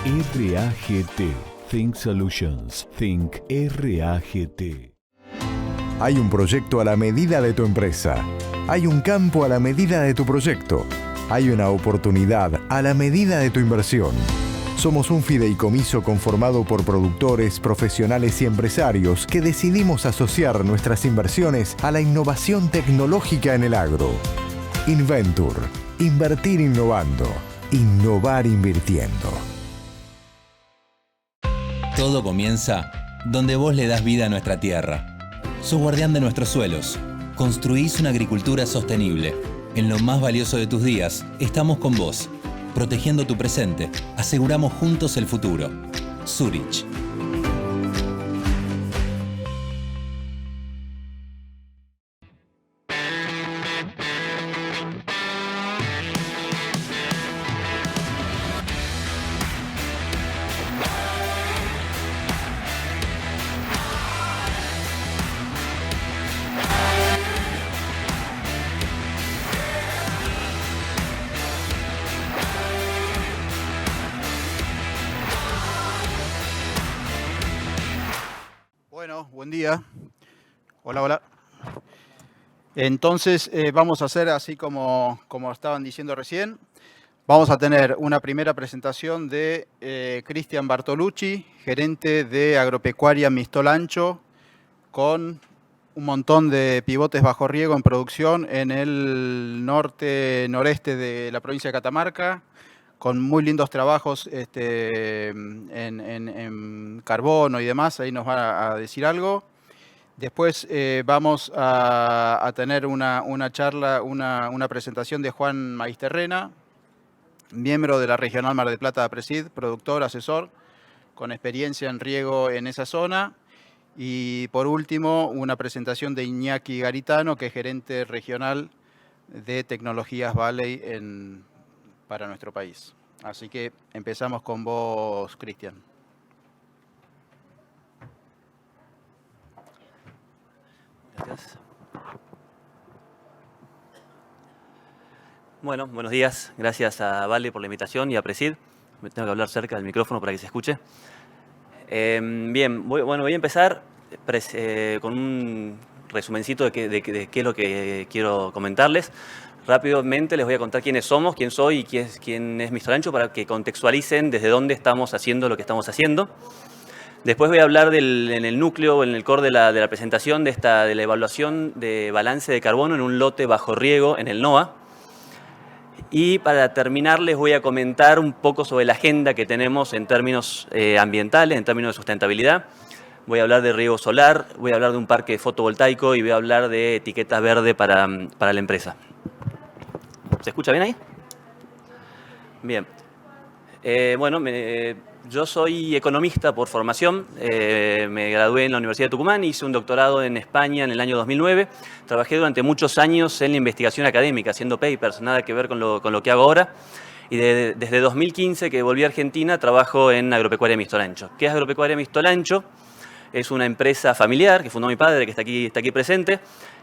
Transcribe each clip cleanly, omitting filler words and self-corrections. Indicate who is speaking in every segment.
Speaker 1: RAGT. Think Solutions. Think RAGT.
Speaker 2: Hay un proyecto a la medida de tu empresa. Hay un campo a la medida de tu proyecto. Hay una oportunidad a la medida de tu inversión. Somos un fideicomiso conformado por productores, profesionales y empresarios que decidimos asociar nuestras inversiones a la innovación tecnológica en el agro. Inventur. Invertir innovando. Innovar invirtiendo.
Speaker 3: Todo comienza donde vos le das vida a nuestra tierra. Sos guardián de nuestros suelos. Construís una agricultura sostenible. En lo más valioso de tus días, estamos con vos. Protegiendo tu presente, aseguramos juntos el futuro. Zurich.
Speaker 4: Bueno, buen día. Hola, hola. Entonces, vamos a hacer así como estaban diciendo recién. Vamos a tener una primera presentación de Cristian Bartolucci, gerente de Agropecuaria Mistol Ancho, con un montón de pivotes bajo riego en producción en el noreste de la provincia de Catamarca, con muy lindos trabajos en carbono y demás. Ahí nos va a decir algo. Después vamos a tener una charla, una presentación de Juan Maisterrena, miembro de la Regional Mar del Plata de APRESID, productor, asesor, con experiencia en riego en esa zona. Y por último, una presentación de Iñaki Garitano, que es gerente regional de Tecnologías Valley para nuestro país. Así que empezamos con vos, Cristian.
Speaker 5: Gracias. Bueno, buenos días. Gracias a Vale por la invitación y a Presid. Me tengo que hablar cerca del micrófono para que se escuche. Bien, voy a empezar con un resumencito de qué es lo que quiero comentarles. Rápidamente les voy a contar quiénes somos, quién soy y quién es Mistol Ancho para que contextualicen desde dónde estamos haciendo lo que estamos haciendo. Después voy a hablar en el núcleo, en el core de la presentación de la evaluación de balance de carbono en un lote bajo riego en el NOA. Y para terminar les voy a comentar un poco sobre la agenda que tenemos en términos ambientales, en términos de sustentabilidad. Voy a hablar de riego solar, voy a hablar de un parque fotovoltaico y voy a hablar de etiqueta verde para la empresa. ¿Se escucha bien ahí? Bien. Yo soy economista por formación. Me gradué en la Universidad de Tucumán, hice un doctorado en España en el año 2009. Trabajé durante muchos años en la investigación académica, haciendo papers, nada que ver con lo que hago ahora. Y desde 2015 que volví a Argentina, trabajo en Agropecuaria Mistol Ancho. ¿Qué es Agropecuaria Mistol Ancho? Es una empresa familiar que fundó mi padre, que está aquí presente,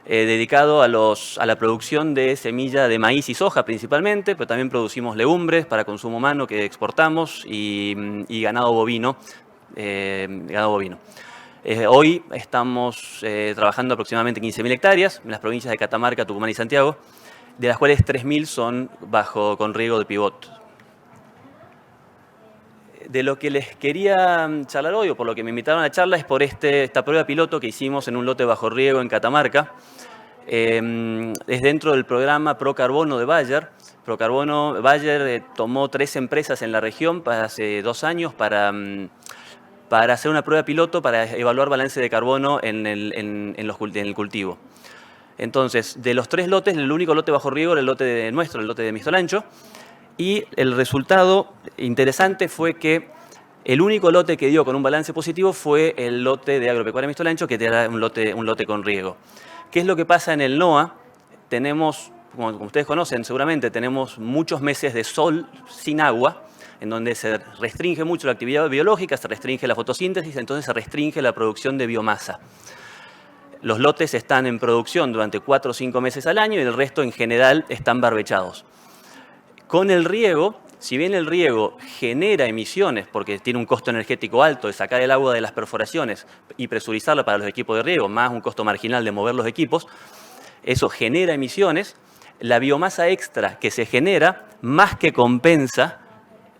Speaker 5: dedicado a la producción de semilla de maíz y soja principalmente, pero también producimos legumbres para consumo humano que exportamos y ganado bovino. Hoy estamos trabajando aproximadamente 15.000 hectáreas en las provincias de Catamarca, Tucumán y Santiago, de las cuales 3.000 son con riego de pivot. De lo que les quería charlar hoy, o por lo que me invitaron a la charla, es por esta prueba piloto que hicimos en un lote bajo riego en Catamarca. Es dentro del programa Procarbono de Bayer. Bayer tomó 3 empresas en la región hace 2 años para hacer una prueba piloto para evaluar balance de carbono en el cultivo. Entonces, de los 3 lotes, el único lote bajo riego era el lote nuestro, el lote de Mistol Ancho. Y el resultado interesante fue que el único lote que dio con un balance positivo fue el lote de Agropecuaria Mistol Ancho, que era un lote con riego. ¿Qué es lo que pasa en el NOA? Tenemos, como ustedes conocen seguramente, tenemos muchos meses de sol sin agua, en donde se restringe mucho la actividad biológica, se restringe la fotosíntesis, entonces se restringe la producción de biomasa. Los lotes están en producción durante 4 o 5 meses al año y el resto en general están barbechados. Con el riego Si bien el riego genera emisiones, porque tiene un costo energético alto de sacar el agua de las perforaciones y presurizarla para los equipos de riego, más un costo marginal de mover los equipos, eso genera emisiones, la biomasa extra que se genera más que compensa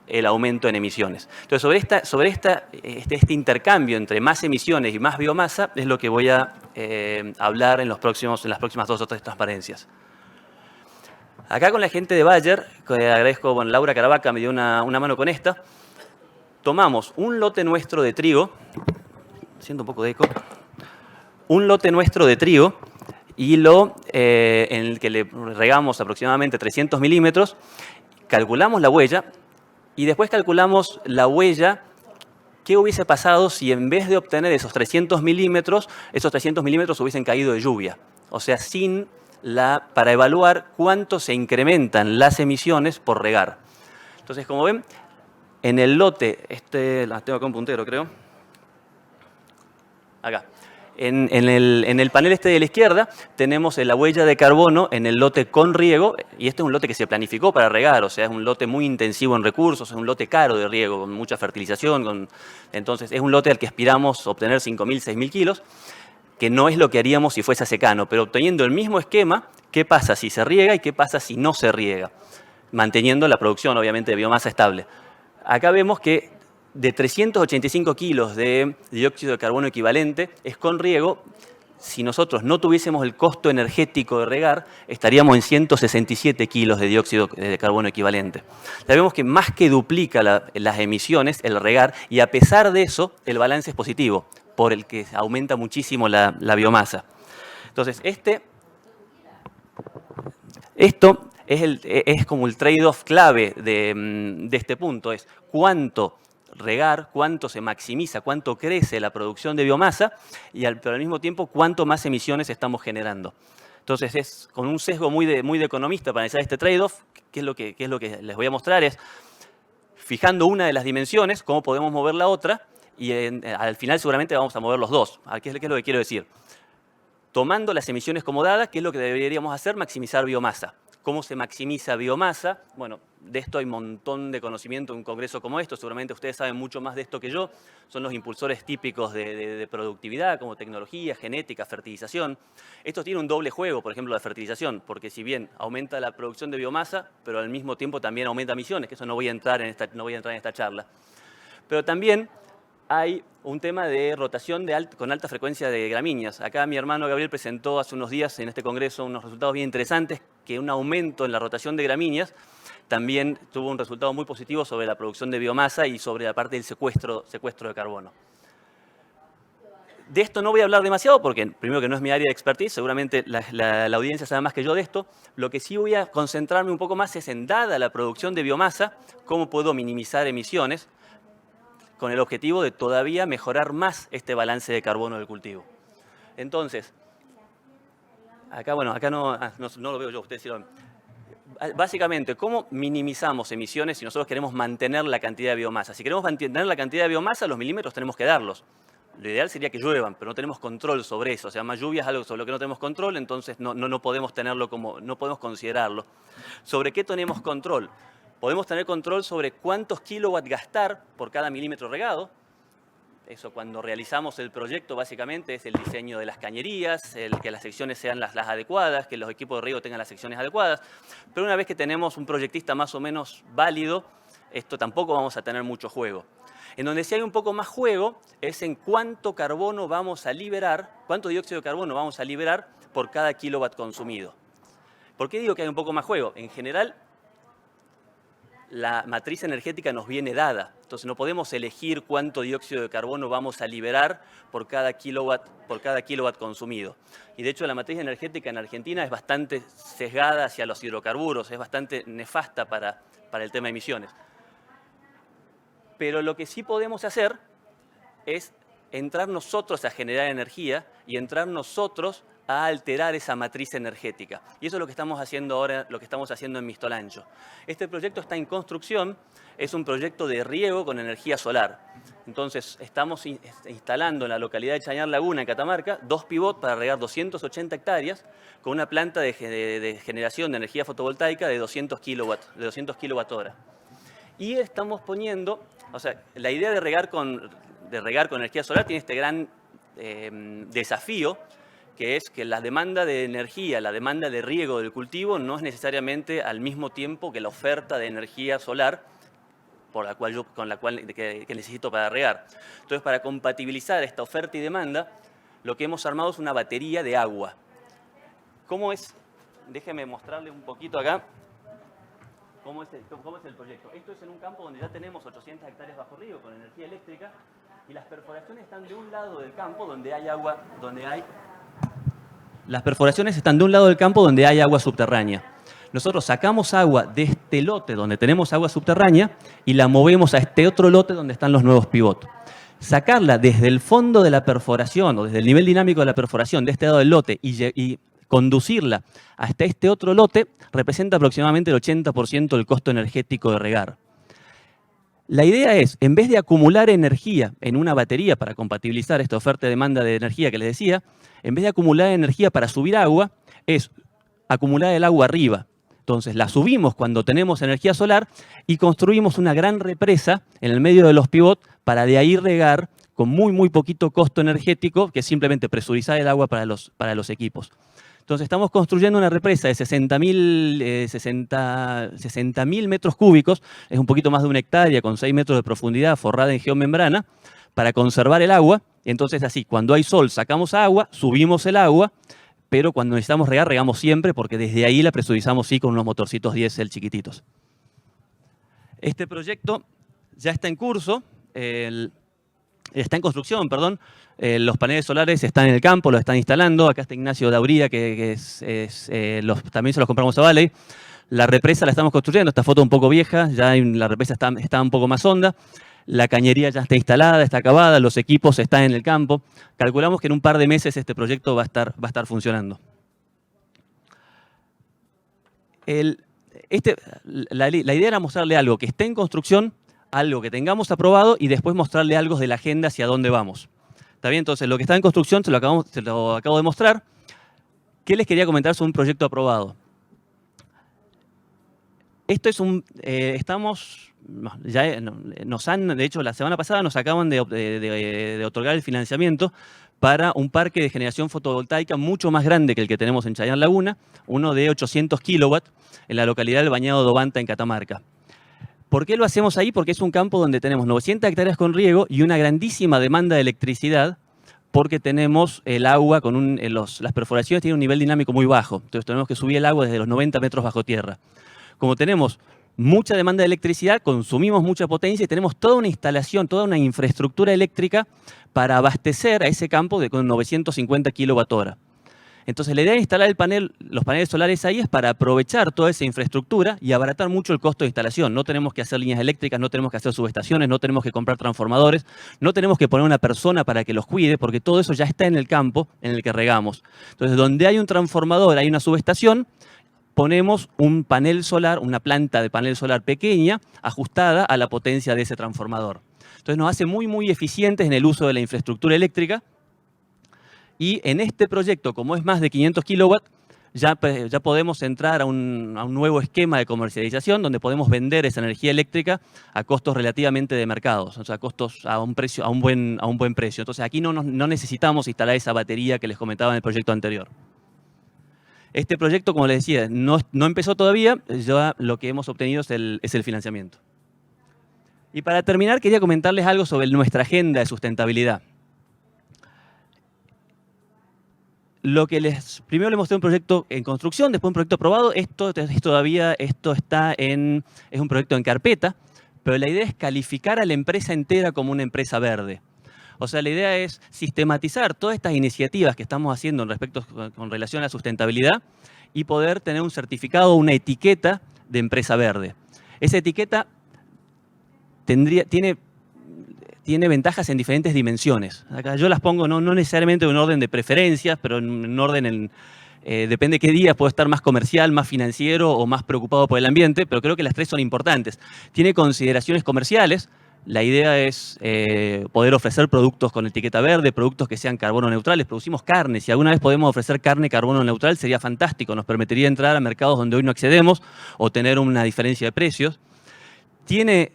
Speaker 5: el aumento en emisiones. Entonces, sobre este intercambio entre más emisiones y más biomasa es lo que voy a hablar en las próximas 2 o 3 transparencias. Acá con la gente de Bayer, que agradezco, bueno, Laura Caravaca me dio una mano con esta, tomamos un lote nuestro de trigo, siento un poco de eco, un lote nuestro de trigo y en el que le regamos aproximadamente 300 milímetros, calculamos la huella y después calculamos la huella. ¿Qué hubiese pasado si en vez de obtener esos 300 milímetros hubiesen caído de lluvia? O sea, para evaluar cuánto se incrementan las emisiones por regar. Entonces, como ven, en el lote, la tengo acá un puntero, creo. Acá. En el panel de la izquierda tenemos la huella de carbono en el lote con riego, y este es un lote que se planificó para regar, o sea, es un lote muy intensivo en recursos, es un lote caro de riego, con mucha fertilización, entonces es un lote al que aspiramos obtener 5.000, 6.000 kilos, que no es lo que haríamos si fuese a secano, pero obteniendo el mismo esquema, ¿qué pasa si se riega y qué pasa si no se riega? Manteniendo la producción, obviamente, de biomasa estable. Acá vemos que de 385 kilos de dióxido de carbono equivalente es con riego. Si nosotros no tuviésemos el costo energético de regar, estaríamos en 167 kilos de dióxido de carbono equivalente. Ya vemos que más que duplica las emisiones el regar, y a pesar de eso, el balance es positivo, por el que aumenta muchísimo la biomasa. Entonces, esto es como el trade-off clave de este punto, es cuánto regar, cuánto se maximiza, cuánto crece la producción de biomasa, pero al mismo tiempo cuánto más emisiones estamos generando. Entonces, es con un sesgo muy de economista para analizar este trade-off. ¿Qué es lo que les voy a mostrar? Es, fijando una de las dimensiones, cómo podemos mover la otra, y al final seguramente vamos a mover los dos. ¿Qué es lo que quiero decir? Tomando las emisiones como dadas, ¿qué es lo que deberíamos hacer? Maximizar biomasa. ¿Cómo se maximiza biomasa? Bueno, de esto hay un montón de conocimiento en un congreso como esto. Seguramente ustedes saben mucho más de esto que yo. Son los impulsores típicos de productividad, como tecnología, genética, fertilización. Esto tiene un doble juego, por ejemplo, la fertilización, porque si bien aumenta la producción de biomasa, pero al mismo tiempo también aumenta emisiones, que eso no voy a entrar en esta charla. Pero también hay un tema de rotación con alta frecuencia de gramíneas. Acá mi hermano Gabriel presentó hace unos días en este congreso unos resultados bien interesantes, que un aumento en la rotación de gramíneas también tuvo un resultado muy positivo sobre la producción de biomasa y sobre la parte del secuestro de carbono. De esto no voy a hablar demasiado porque, primero, que no es mi área de expertise, seguramente la audiencia sabe más que yo de esto. Lo que sí voy a concentrarme un poco más es en, dada la producción de biomasa, cómo puedo minimizar emisiones, con el objetivo de todavía mejorar más este balance de carbono del cultivo. Entonces, acá no lo veo yo, ustedes sí lo ven. Básicamente, ¿cómo minimizamos emisiones si nosotros queremos mantener la cantidad de biomasa? Si queremos mantener la cantidad de biomasa, los milímetros tenemos que darlos. Lo ideal sería que lluevan, pero no tenemos control sobre eso. O sea, más lluvia es algo sobre lo que no tenemos control, entonces no podemos no podemos considerarlo. ¿Sobre qué tenemos control? Podemos tener control sobre cuántos kilowatts gastar por cada milímetro regado. Eso, cuando realizamos el proyecto, básicamente es el diseño de las cañerías, que las secciones sean las adecuadas, que los equipos de riego tengan las secciones adecuadas. Pero una vez que tenemos un proyectista más o menos válido, esto tampoco vamos a tener mucho juego. En donde sí hay un poco más juego es en cuánto carbono vamos a liberar, cuánto dióxido de carbono vamos a liberar por cada kilowatt consumido. ¿Por qué digo que hay un poco más juego? En general, la matriz energética nos viene dada. Entonces no podemos elegir cuánto dióxido de carbono vamos a liberar por cada kilowatt consumido. Y de hecho la matriz energética en Argentina es bastante sesgada hacia los hidrocarburos, es bastante nefasta para el tema de emisiones. Pero lo que sí podemos hacer es entrar nosotros a generar energía y entrar nosotros a alterar esa matriz energética. Y eso es lo que estamos haciendo ahora, lo que estamos haciendo en Mistolancho. Este proyecto está en construcción, es un proyecto de riego con energía solar. Entonces, estamos instalando en la localidad de Chañar Laguna, en Catamarca, 2 pivots para regar 280 hectáreas con una planta de generación de energía fotovoltaica de 200 kilowatt-hora. Y estamos poniendo, o sea, la idea de regar con energía solar tiene este gran desafío, que es que la demanda de energía, la demanda de riego del cultivo no es necesariamente al mismo tiempo que la oferta de energía solar que necesito para regar. Entonces, para compatibilizar esta oferta y demanda, lo que hemos armado es una batería de agua. ¿Cómo es? Déjeme mostrarle un poquito acá. ¿Cómo es el proyecto? Esto es en un campo donde ya tenemos 800 hectáreas bajo riego con energía eléctrica y las perforaciones están de un lado del campo donde hay agua, Las perforaciones están de un lado del campo donde hay agua subterránea. Nosotros sacamos agua de este lote donde tenemos agua subterránea y la movemos a este otro lote donde están los nuevos pivots. Sacarla desde el fondo de la perforación o desde el nivel dinámico de la perforación de este lado del lote y conducirla hasta este otro lote representa aproximadamente el 80% del costo energético de regar. La idea es, en vez de acumular energía en una batería para compatibilizar esta oferta y demanda de energía que les decía, en vez de acumular energía para subir agua, es acumular el agua arriba. Entonces la subimos cuando tenemos energía solar y construimos una gran represa en el medio de los pivots para de ahí regar con muy poquito costo energético, que es simplemente presurizar el agua para los equipos. Entonces estamos construyendo una represa de 60.000 metros cúbicos, es un poquito más de 1 hectárea con 6 metros de profundidad forrada en geomembrana, para conservar el agua. Entonces así, cuando hay sol sacamos agua, subimos el agua, pero cuando necesitamos regar, regamos siempre porque desde ahí la presurizamos sí con unos motorcitos diésel chiquititos. Este proyecto ya está en curso, está en construcción, perdón. Los paneles solares están en el campo, los están instalando. Acá está Ignacio Dauría, que también se los compramos a Valley. La represa la estamos construyendo, esta foto un poco vieja, ya la represa está un poco más honda. La cañería ya está instalada, está acabada, los equipos están en el campo. Calculamos que en un par de meses este proyecto va a estar funcionando. La idea era mostrarle algo que esté en construcción, algo que tengamos aprobado y después mostrarle algo de la agenda hacia dónde vamos. ¿Está bien? Entonces, lo que está en construcción se lo acabo de mostrar. ¿Qué les quería comentar sobre un proyecto aprobado? Esto es de hecho, la semana pasada nos acaban de otorgar el financiamiento para un parque de generación fotovoltaica mucho más grande que el que tenemos en Chayán Laguna, uno de 800 kilowatts en la localidad del Bañado de Obanta, en Catamarca. ¿Por qué lo hacemos ahí? Porque es un campo donde tenemos 900 hectáreas con riego y una grandísima demanda de electricidad, porque tenemos el agua las perforaciones tienen un nivel dinámico muy bajo. Entonces tenemos que subir el agua desde los 90 metros bajo tierra. Como tenemos mucha demanda de electricidad, consumimos mucha potencia y tenemos toda una instalación, toda una infraestructura eléctrica para abastecer a ese campo con 950 kWh. Entonces la idea de instalar los paneles solares ahí es para aprovechar toda esa infraestructura y abaratar mucho el costo de instalación. No tenemos que hacer líneas eléctricas, no tenemos que hacer subestaciones, no tenemos que comprar transformadores, no tenemos que poner una persona para que los cuide, porque todo eso ya está en el campo en el que regamos. Entonces, donde hay un transformador, hay una subestación, ponemos un panel solar, una planta de panel solar pequeña, ajustada a la potencia de ese transformador. Entonces nos hace muy eficientes en el uso de la infraestructura eléctrica. Y en este proyecto, como es más de 500 kilowatts, ya podemos entrar a un nuevo esquema de comercialización donde podemos vender esa energía eléctrica a costos relativamente de mercados, o sea, costos a un buen precio. Entonces aquí no necesitamos instalar esa batería que les comentaba en el proyecto anterior. Este proyecto, como les decía, no empezó todavía, ya lo que hemos obtenido es el financiamiento. Y para terminar, quería comentarles algo sobre nuestra agenda de sustentabilidad. Primero les mostré un proyecto en construcción, después un proyecto aprobado. Esto es un proyecto en carpeta, pero la idea es calificar a la empresa entera como una empresa verde. O sea, la idea es sistematizar todas estas iniciativas que estamos haciendo con relación a la sustentabilidad y poder tener un certificado, una etiqueta de empresa verde. Esa etiqueta tiene ventajas en diferentes dimensiones. Acá yo las pongo no necesariamente en un orden de preferencias, pero en un orden depende de qué día, puedo estar más comercial, más financiero o más preocupado por el ambiente, pero creo que las tres son importantes. Tiene consideraciones comerciales. La idea es poder ofrecer productos con etiqueta verde, productos que sean carbono neutrales. Producimos carne. Si alguna vez podemos ofrecer carne carbono neutral, sería fantástico. Nos permitiría entrar a mercados donde hoy no accedemos o tener una diferencia de precios. tiene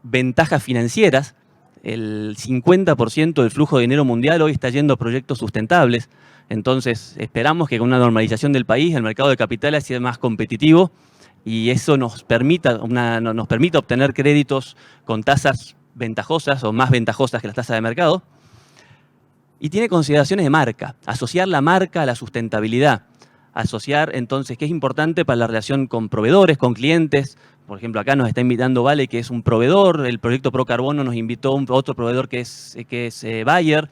Speaker 5: ventajas financieras. El 50% del flujo de dinero mundial hoy está yendo a proyectos sustentables. Entonces, esperamos que con una normalización del país, el mercado de capitales sea más competitivo y eso nos permita obtener créditos con tasas ventajosas o más ventajosas que las tasas de mercado. Y tiene consideraciones de marca, asociar la marca a la sustentabilidad. Asociar, entonces, que es importante para la relación con proveedores, con clientes. Por ejemplo, acá nos está invitando Vale, que es un proveedor. El proyecto Procarbono nos invitó a otro proveedor que es Bayer.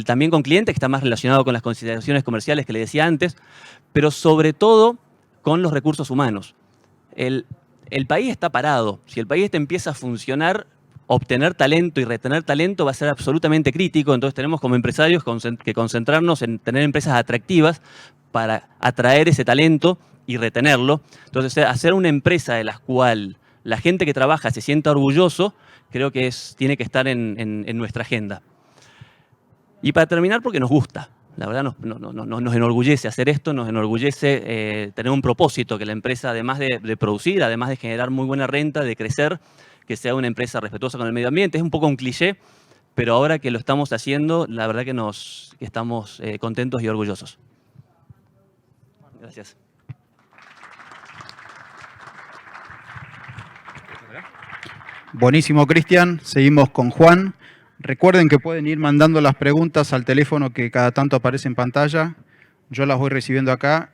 Speaker 5: También con clientes, que está más relacionado con las consideraciones comerciales que le decía antes, pero sobre todo con los recursos humanos. El país está parado. Si el país empieza a funcionar, obtener talento y retener talento va a ser absolutamente crítico. Entonces tenemos como empresarios que concentrarnos en tener empresas atractivas para atraer ese talento y retenerlo. Entonces, hacer una empresa de la cual la gente que trabaja se sienta orgulloso, creo que tiene que estar en nuestra agenda. Y para terminar, porque nos gusta. La verdad nos enorgullece hacer esto, nos enorgullece tener un propósito, que la empresa, además de producir, además de generar muy buena renta, de crecer, que sea una empresa respetuosa con el medio ambiente. Es un poco un cliché, pero ahora que lo estamos haciendo, la verdad que estamos contentos y orgullosos. Gracias.
Speaker 4: Buenísimo, Cristian. Seguimos con Juan. Recuerden que pueden ir mandando las preguntas al teléfono que cada tanto aparece en pantalla. Yo las voy recibiendo acá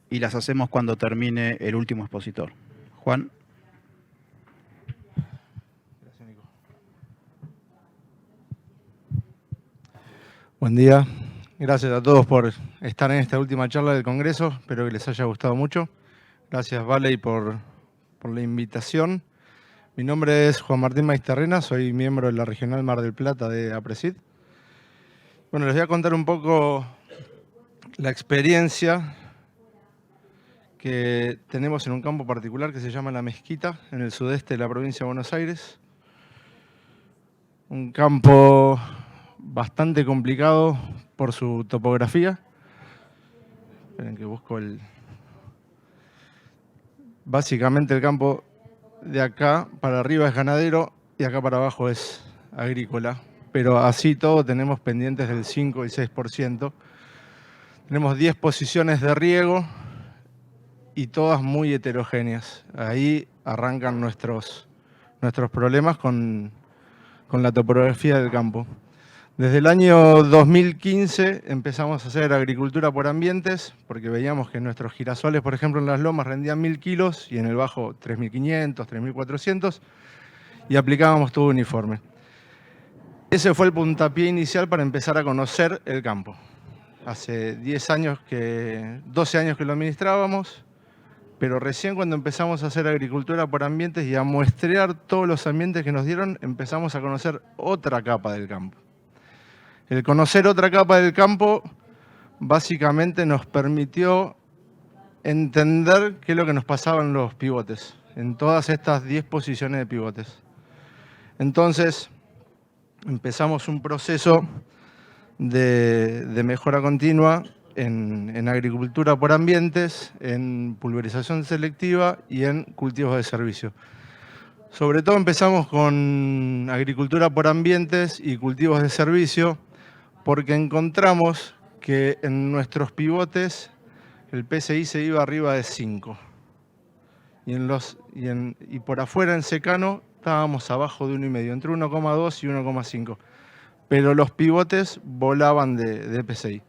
Speaker 4: y las hacemos cuando termine el último expositor. Juan.
Speaker 6: Gracias, Nico. Buen día. Gracias a todos por estar en esta última charla del Congreso. Espero que les haya gustado mucho. Gracias, Vale, por la invitación. Mi nombre es Juan Martín Maisterrena, soy miembro de la Regional Mar del Plata de APRESID. Bueno, les voy a contar un poco la experiencia que tenemos en un campo particular que se llama La Mezquita, en el sudeste de la provincia de Buenos Aires. Un campo bastante complicado por su topografía. Esperen que busco el... Básicamente el campo de acá para arriba es ganadero y acá para abajo es agrícola. Pero así todo tenemos pendientes del 5 y 6%. Tenemos 10 posiciones de riego y todas muy heterogéneas. Ahí arrancan nuestros problemas con la topografía del campo. Desde el año 2015 empezamos a hacer agricultura por ambientes, porque veíamos que nuestros girasoles, por ejemplo, en las lomas rendían 1000 kilos y en el bajo 3500, 3400, y aplicábamos todo uniforme. Ese fue el puntapié inicial para empezar a conocer el campo. Hace 12 años que lo administrábamos, pero recién cuando empezamos a hacer agricultura por ambientes y a muestrear todos los ambientes que nos dieron, empezamos a conocer otra capa del campo. El conocer otra capa del campo básicamente nos permitió entender qué es lo que nos pasaba en los pivotes, en todas estas 10 posiciones de pivotes. Entonces empezamos un proceso de mejora continua en agricultura por ambientes, en pulverización selectiva y en cultivos de servicio. Sobre todo empezamos con agricultura por ambientes y cultivos de servicio, porque encontramos que en nuestros pivotes el PCI se iba arriba de 5. Y por afuera en secano estábamos abajo de 1,5, entre 1,2 y 1,5. Pero los pivotes volaban de PCI.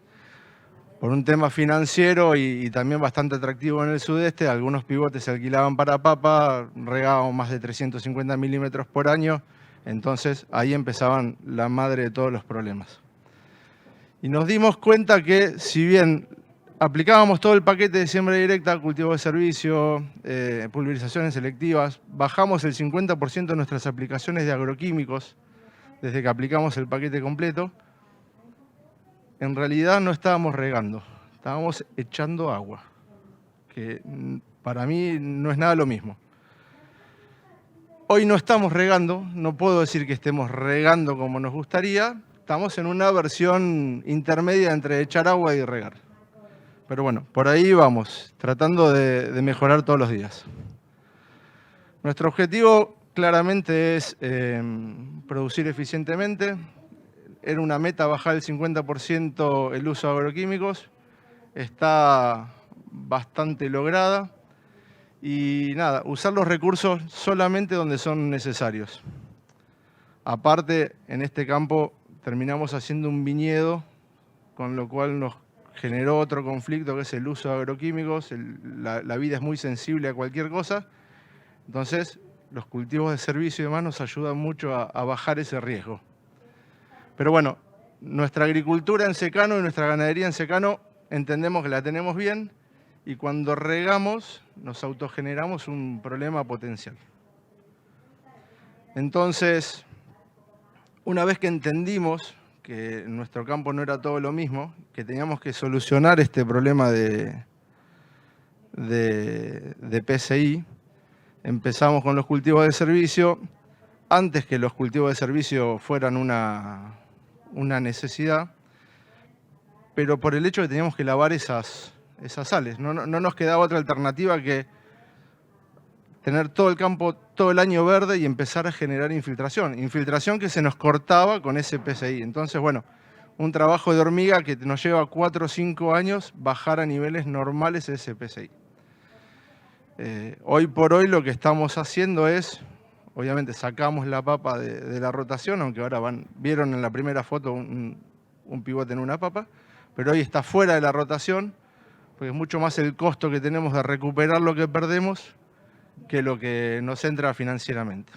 Speaker 6: Por un tema financiero y también bastante atractivo en el sudeste, algunos pivotes se alquilaban para papa, regábamos más de 350 milímetros por año, entonces ahí empezaban la madre de todos los problemas. Y nos dimos cuenta que si bien aplicábamos todo el paquete de siembra directa, cultivo de servicio, pulverizaciones selectivas, bajamos el 50% de nuestras aplicaciones de agroquímicos desde que aplicamos el paquete completo, en realidad no estábamos regando, estábamos echando agua, que para mí no es nada lo mismo. Hoy no estamos regando, no puedo decir que estemos regando como nos gustaría, estamos en una versión intermedia entre echar agua y regar. Pero bueno, por ahí vamos, tratando de mejorar todos los días. Nuestro objetivo claramente es producir eficientemente. Era una meta bajar el 50% el uso de agroquímicos. Está bastante lograda. Y nada, usar los recursos solamente donde son necesarios. Aparte, en este campo terminamos haciendo un viñedo, con lo cual nos generó otro conflicto que es el uso de agroquímicos. La vida es muy sensible a cualquier cosa. Entonces, los cultivos de servicio y demás nos ayudan mucho a bajar ese riesgo. Pero bueno, nuestra agricultura en secano y nuestra ganadería en secano entendemos que la tenemos bien y cuando regamos nos autogeneramos un problema potencial. Entonces, una vez que entendimos que en nuestro campo no era todo lo mismo, que teníamos que solucionar este problema de PCI, empezamos con los cultivos de servicio, antes que los cultivos de servicio fueran una necesidad, pero por el hecho de que teníamos que lavar esas sales. No nos quedaba otra alternativa que tener todo el campo todo el año verde y empezar a generar infiltración. Infiltración que se nos cortaba con ese PCI. Entonces, bueno, un trabajo de hormiga que nos lleva 4 o 5 años bajar a niveles normales ese PCI. Hoy por hoy lo que estamos haciendo es, obviamente sacamos la papa de la rotación, aunque ahora vieron en la primera foto un pivote en una papa, pero hoy está fuera de la rotación, porque es mucho más el costo que tenemos de recuperar lo que perdemos que lo que nos entra financieramente.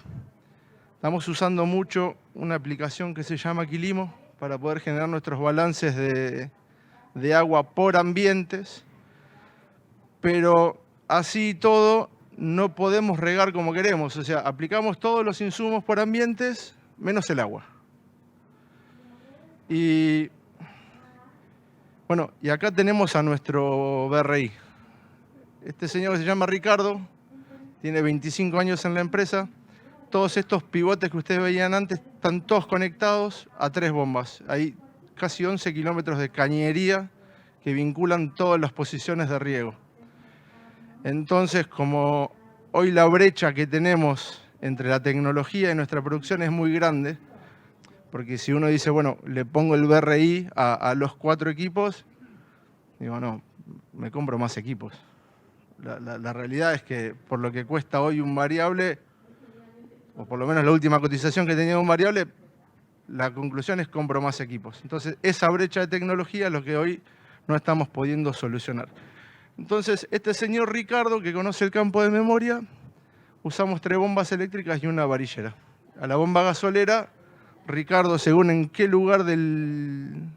Speaker 6: Estamos usando mucho una aplicación que se llama Quilimo para poder generar nuestros balances de agua por ambientes, pero así todo no podemos regar como queremos, o sea, aplicamos todos los insumos por ambientes menos el agua. Y bueno, y acá tenemos a nuestro BRI. Este señor que se llama Ricardo, tiene 25 años en la empresa. Todos estos pivotes que ustedes veían antes están todos conectados a 3 bombas. Hay casi 11 kilómetros de cañería que vinculan todas las posiciones de riego. Entonces, como hoy la brecha que tenemos entre la tecnología y nuestra producción es muy grande, porque si uno dice, bueno, le pongo el BRI a los 4 equipos, digo, no, me compro más equipos. La realidad es que por lo que cuesta hoy un variable, o por lo menos la última cotización que tenía un variable, la conclusión es compro más equipos. Entonces, esa brecha de tecnología es lo que hoy no estamos pudiendo solucionar. Entonces, este señor Ricardo, que conoce el campo de memoria, usamos 3 bombas eléctricas y una varillera. A la bomba gasolera, Ricardo, según en qué lugar del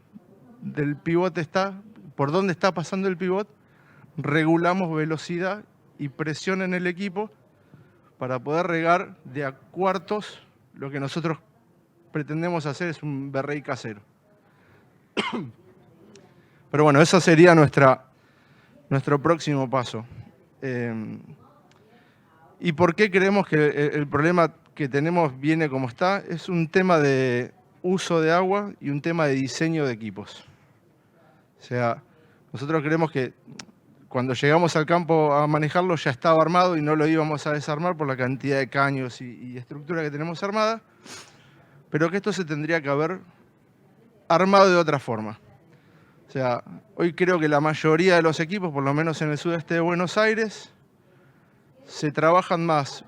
Speaker 6: pivote está, por dónde está pasando el pivote, regulamos velocidad y presión en el equipo para poder regar de a cuartos. Lo que nosotros pretendemos hacer es un BRI casero. Pero bueno, ese sería nuestro próximo paso. ¿Y por qué creemos que el problema que tenemos viene como está? Es un tema de uso de agua y un tema de diseño de equipos. O sea, nosotros creemos que cuando llegamos al campo a manejarlo ya estaba armado y no lo íbamos a desarmar por la cantidad de caños y estructura que tenemos armada, pero que esto se tendría que haber armado de otra forma. O sea, hoy creo que la mayoría de los equipos, por lo menos en el sudeste de Buenos Aires, se trabajan más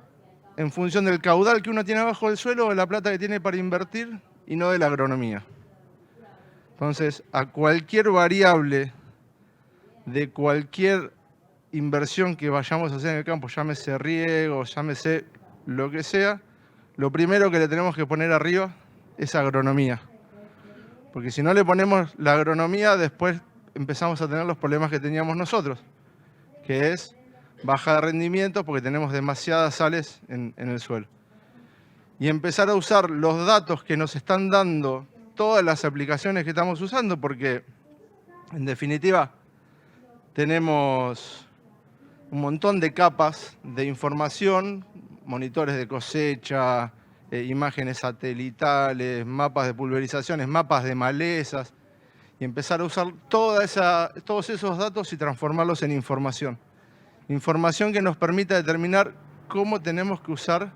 Speaker 6: en función del caudal que uno tiene abajo del suelo o de la plata que tiene para invertir y no de la agronomía. Entonces, a cualquier variable de cualquier inversión que vayamos a hacer en el campo, llámese riego, llámese lo que sea, lo primero que le tenemos que poner arriba es agronomía. Porque si no le ponemos la agronomía, después empezamos a tener los problemas que teníamos nosotros, que es baja de rendimiento porque tenemos demasiadas sales en el suelo. Y empezar a usar los datos que nos están dando todas las aplicaciones que estamos usando, porque en definitiva tenemos un montón de capas de información, monitores de cosecha, imágenes satelitales, mapas de pulverizaciones, mapas de malezas, y empezar a usar todos esos datos y transformarlos en información. Información que nos permita determinar cómo tenemos que usar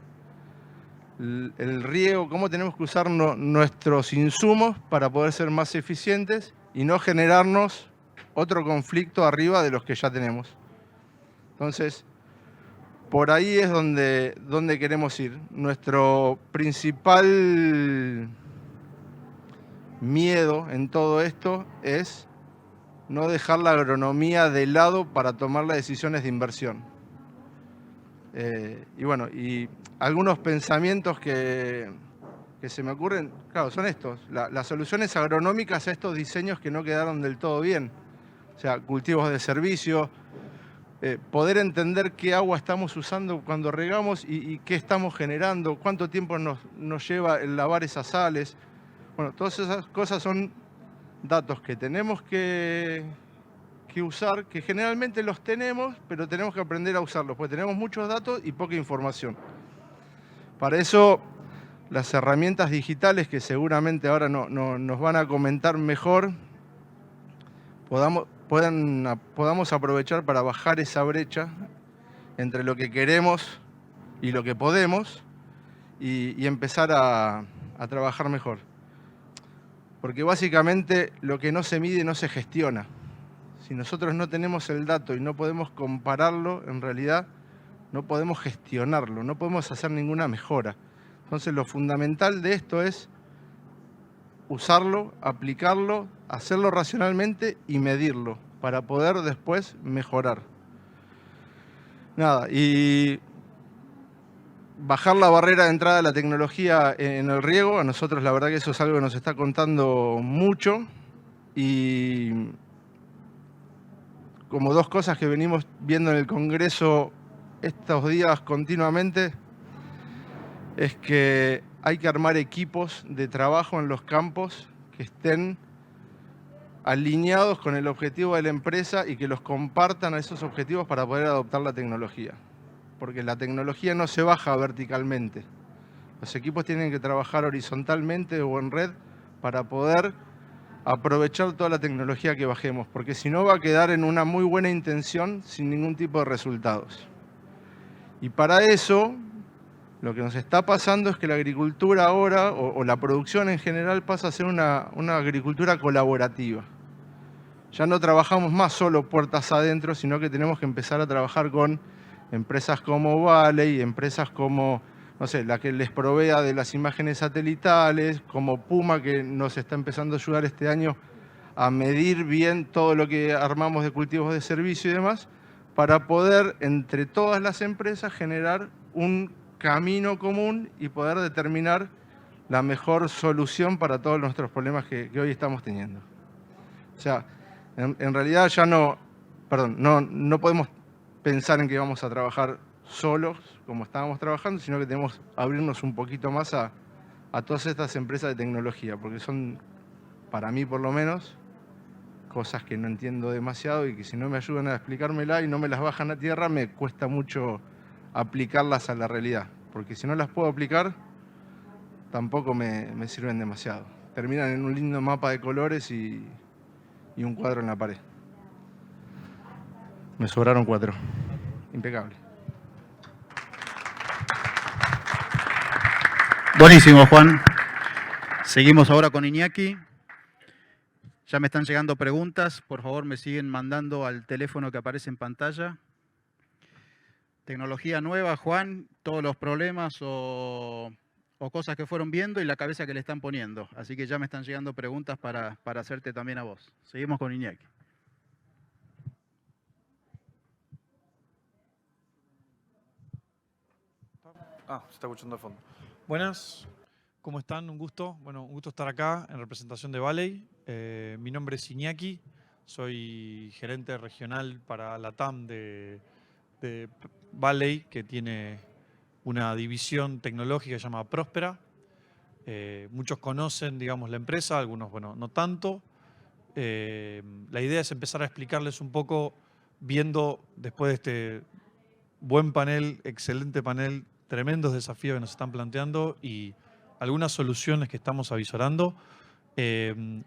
Speaker 6: el riego, cómo tenemos que usar nuestros insumos para poder ser más eficientes y no generarnos otro conflicto arriba de los que ya tenemos. Entonces, por ahí es donde queremos ir. Nuestro principal miedo en todo esto es no dejar la agronomía de lado para tomar las decisiones de inversión. Y bueno, y algunos pensamientos que se me ocurren, claro, son estos. Las soluciones agronómicas a estos diseños que no quedaron del todo bien. O sea, cultivos de servicio, poder entender qué agua estamos usando cuando regamos y qué estamos generando, cuánto tiempo nos lleva el lavar esas sales. Bueno, todas esas cosas son datos que tenemos que usar, que generalmente los tenemos, pero tenemos que aprender a usarlos, porque tenemos muchos datos y poca información. Para eso, las herramientas digitales, que seguramente ahora nos van a comentar mejor, podamos aprovechar para bajar esa brecha entre lo que queremos y lo que podemos y empezar a trabajar mejor. Porque básicamente lo que no se mide no se gestiona. Si nosotros no tenemos el dato y no podemos compararlo, en realidad no podemos gestionarlo, no podemos hacer ninguna mejora. Entonces lo fundamental de esto es usarlo, aplicarlo, hacerlo racionalmente y medirlo para poder después mejorar. Nada, y bajar la barrera de entrada de la tecnología en el riego, a nosotros la verdad que eso es algo que nos está contando mucho y como dos cosas que venimos viendo en el Congreso estos días continuamente es que hay que armar equipos de trabajo en los campos que estén alineados con el objetivo de la empresa y que los compartan a esos objetivos para poder adoptar la tecnología. Porque la tecnología no se baja verticalmente. Los equipos tienen que trabajar horizontalmente o en red para poder aprovechar toda la tecnología que bajemos, porque si no va a quedar en una muy buena intención sin ningún tipo de resultados. Y para eso, lo que nos está pasando es que la agricultura ahora, o la producción en general, pasa a ser una agricultura colaborativa. Ya no trabajamos más solo puertas adentro, sino que tenemos que empezar a trabajar con empresas como Valley, empresas como, no sé, la que les provea de las imágenes satelitales, como Puma, que nos está empezando a ayudar este año a medir bien todo lo que armamos de cultivos de servicio y demás, para poder, entre todas las empresas, generar un camino común y poder determinar la mejor solución para todos nuestros problemas que hoy estamos teniendo. O sea, en realidad ya no podemos pensar en que vamos a trabajar solos como estábamos trabajando, sino que tenemos que abrirnos un poquito más a todas estas empresas de tecnología, porque son, para mí por lo menos, cosas que no entiendo demasiado y que si no me ayudan a explicármela y no me las bajan a tierra, me cuesta mucho aplicarlas a la realidad, porque si no las puedo aplicar, tampoco me sirven demasiado. Terminan en un lindo mapa de colores y un cuadro en la pared. Me sobraron 4. Impecable.
Speaker 7: Buenísimo, Juan. Seguimos ahora con Iñaki. Ya me están llegando preguntas. Por favor, me siguen mandando al teléfono que aparece en pantalla. Tecnología nueva, Juan, todos los problemas o cosas que fueron viendo y la cabeza que le están poniendo. Así que ya me están llegando preguntas para hacerte también a vos. Seguimos con Iñaki.
Speaker 8: Se está escuchando de fondo. Buenas, ¿cómo están? Un gusto. Bueno, un gusto estar acá en representación de Valley. Mi nombre es Iñaki, soy gerente regional para la TAM de Valley, que tiene una división tecnológica que se llama Próspera. Muchos conocen, digamos, la empresa, algunos, bueno, no tanto. La idea es empezar a explicarles un poco, viendo después de este buen panel, excelente panel, tremendos desafíos que nos están planteando y algunas soluciones que estamos avisorando,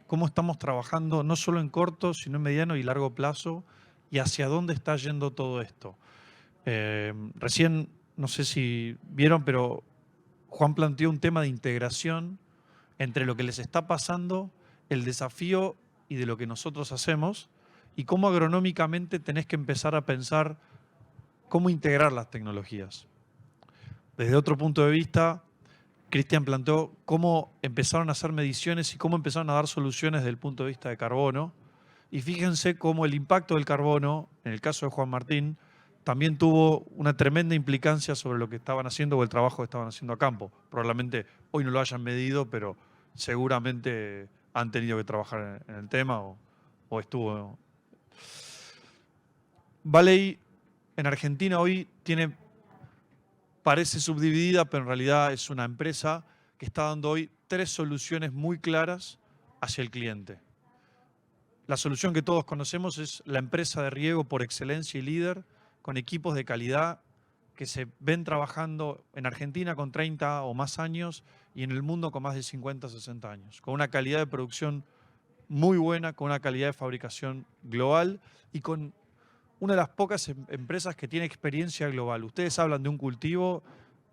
Speaker 8: cómo estamos trabajando no solo en corto, sino en mediano y largo plazo y hacia dónde está yendo todo esto. Recién, no sé si vieron, pero Juan planteó un tema de integración entre lo que les está pasando, el desafío y de lo que nosotros hacemos, y cómo agronómicamente tenés que empezar a pensar cómo integrar las tecnologías. Desde otro punto de vista, Cristian planteó cómo empezaron a hacer mediciones y cómo empezaron a dar soluciones desde el punto de vista de carbono. Y fíjense cómo el impacto del carbono, en el caso de Juan Martín, también tuvo una tremenda implicancia sobre lo que estaban haciendo o el trabajo que estaban haciendo a campo. Probablemente hoy no lo hayan medido, pero seguramente han tenido que trabajar en el tema o estuvo. Valley en Argentina hoy parece subdividida, pero en realidad es una empresa que está dando hoy 3 soluciones muy claras hacia el cliente. La solución que todos conocemos es la empresa de riego por excelencia y líder, con equipos de calidad que se ven trabajando en Argentina con 30 o más años y en el mundo con más de 50 o 60 años, con una calidad de producción muy buena, con una calidad de fabricación global y con una de las pocas empresas que tiene experiencia global. Ustedes hablan de un cultivo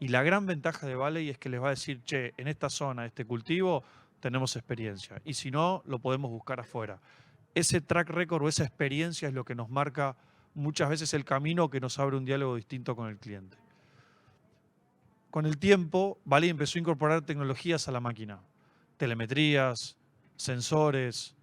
Speaker 8: y la gran ventaja de Valley es que les va a decir, che, en esta zona, este cultivo, tenemos experiencia. Y si no, lo podemos buscar afuera. Ese track record o esa experiencia es lo que nos marca muchas veces el camino que nos abre un diálogo distinto con el cliente. Con el tiempo, Valley empezó a incorporar tecnologías a la máquina. Telemetrías, sensores,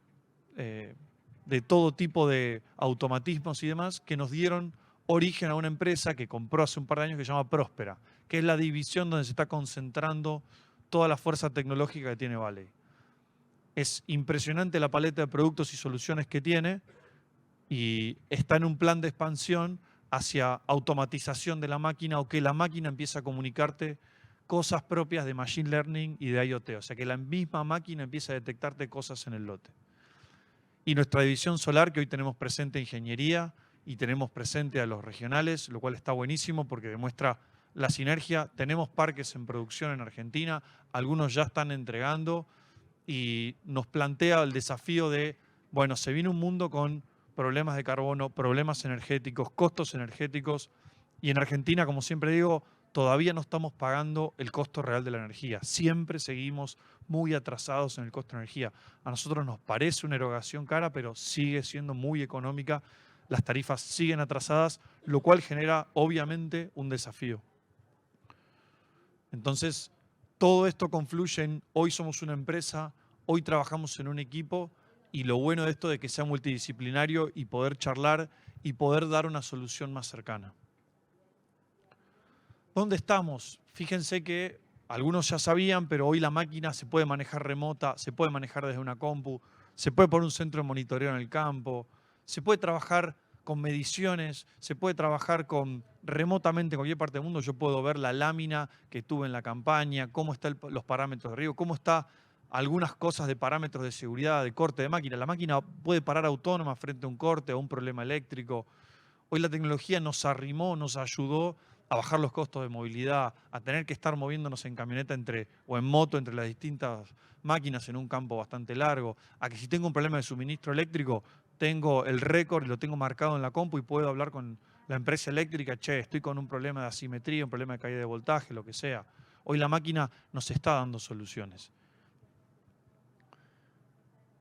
Speaker 8: de todo tipo de automatismos y demás, que nos dieron origen a una empresa que compró hace un par de años que se llama Próspera, que es la división donde se está concentrando toda la fuerza tecnológica que tiene Valley. Es impresionante la paleta de productos y soluciones que tiene y está en un plan de expansión hacia automatización de la máquina o que la máquina empiece a comunicarte cosas propias de Machine Learning y de IoT. O sea, que la misma máquina empiece a detectarte cosas en el lote. Y nuestra división solar, que hoy tenemos presente ingeniería y tenemos presente a los regionales, lo cual está buenísimo porque demuestra la sinergia. Tenemos parques en producción en Argentina, algunos ya están entregando y nos plantea el desafío de, bueno, se viene un mundo con problemas de carbono, problemas energéticos, costos energéticos y en Argentina, como siempre digo, todavía no estamos pagando el costo real de la energía. Siempre seguimos muy atrasados en el costo de energía. A nosotros nos parece una erogación cara, pero sigue siendo muy económica. Las tarifas siguen atrasadas, lo cual genera obviamente un desafío. Entonces, todo esto confluye en hoy somos una empresa, hoy trabajamos en un equipo y lo bueno de esto de que sea multidisciplinario y poder charlar y poder dar una solución más cercana. ¿Dónde estamos? Fíjense que algunos ya sabían, pero hoy la máquina se puede manejar remota, se puede manejar desde una compu, se puede poner un centro de monitoreo en el campo, se puede trabajar con mediciones, se puede trabajar remotamente en cualquier parte del mundo. Yo puedo ver la lámina que tuve en la campaña, cómo están los parámetros de riego, cómo está algunas cosas de parámetros de seguridad, de corte de máquina. La máquina puede parar autónoma frente a un corte o un problema eléctrico. Hoy la tecnología nos arrimó, nos ayudó a bajar los costos de movilidad, a tener que estar moviéndonos en camioneta o en moto entre las distintas máquinas en un campo bastante largo, a que si tengo un problema de suministro eléctrico, tengo el récord y lo tengo marcado en la compu y puedo hablar con la empresa eléctrica, che, estoy con un problema de asimetría, un problema de caída de voltaje, lo que sea. Hoy la máquina nos está dando soluciones.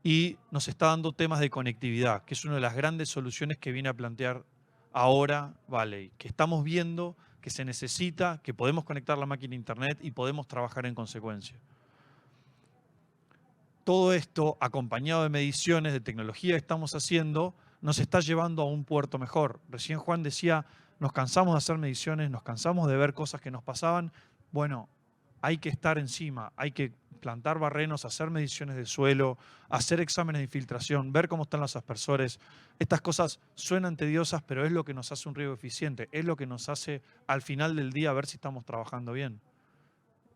Speaker 8: Y nos está dando temas de conectividad, que es una de las grandes soluciones que viene a plantear ahora Valley, que estamos viendo que se necesita, que podemos conectar la máquina a internet y podemos trabajar en consecuencia. Todo esto, acompañado de mediciones, de tecnología que estamos haciendo, nos está llevando a un puerto mejor. Recién Juan decía, nos cansamos de hacer mediciones, nos cansamos de ver cosas que nos pasaban. Bueno, hay que estar encima, hay que plantar barrenos, hacer mediciones de suelo, hacer exámenes de infiltración, ver cómo están los aspersores. Estas cosas suenan tediosas, pero es lo que nos hace un riego eficiente, es lo que nos hace al final del día ver si estamos trabajando bien.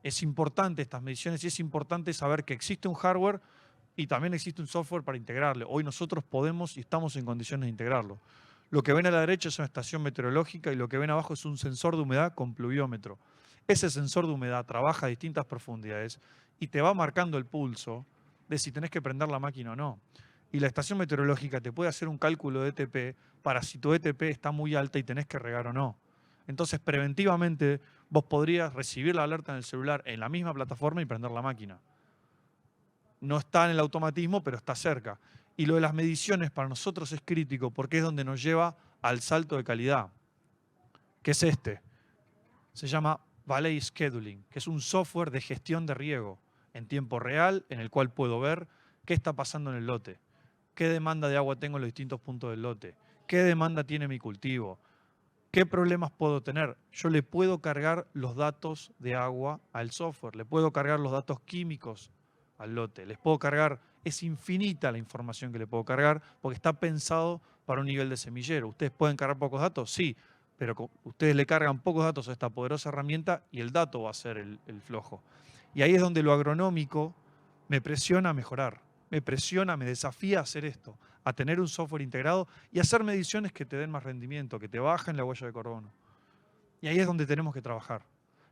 Speaker 8: Es importante estas mediciones y es importante saber que existe un hardware y también existe un software para integrarlo. Hoy nosotros podemos y estamos en condiciones de integrarlo. Lo que ven a la derecha es una estación meteorológica y lo que ven abajo es un sensor de humedad con pluviómetro. Ese sensor de humedad trabaja a distintas profundidades y te va marcando el pulso de si tenés que prender la máquina o no. Y la estación meteorológica te puede hacer un cálculo de ETP para si tu ETP está muy alta y tenés que regar o no. Entonces, preventivamente, vos podrías recibir la alerta en el celular en la misma plataforma y prender la máquina. No está en el automatismo, pero está cerca. Y lo de las mediciones para nosotros es crítico porque es donde nos lleva al salto de calidad, que es este. Se llama Valley Scheduling, que es un software de gestión de riego en tiempo real, en el cual puedo ver qué está pasando en el lote, qué demanda de agua tengo en los distintos puntos del lote, qué demanda tiene mi cultivo, qué problemas puedo tener. Yo le puedo cargar los datos de agua al software, le puedo cargar los datos químicos al lote, les puedo cargar, es infinita la información que le puedo cargar porque está pensado para un nivel de semillero. ¿Ustedes pueden cargar pocos datos? Sí, pero ustedes le cargan pocos datos a esta poderosa herramienta y el dato va a ser el flojo. Y ahí es donde lo agronómico me presiona a mejorar, me presiona, me desafía a hacer esto, a tener un software integrado y hacer mediciones que te den más rendimiento, que te bajen la huella de carbono. Y ahí es donde tenemos que trabajar,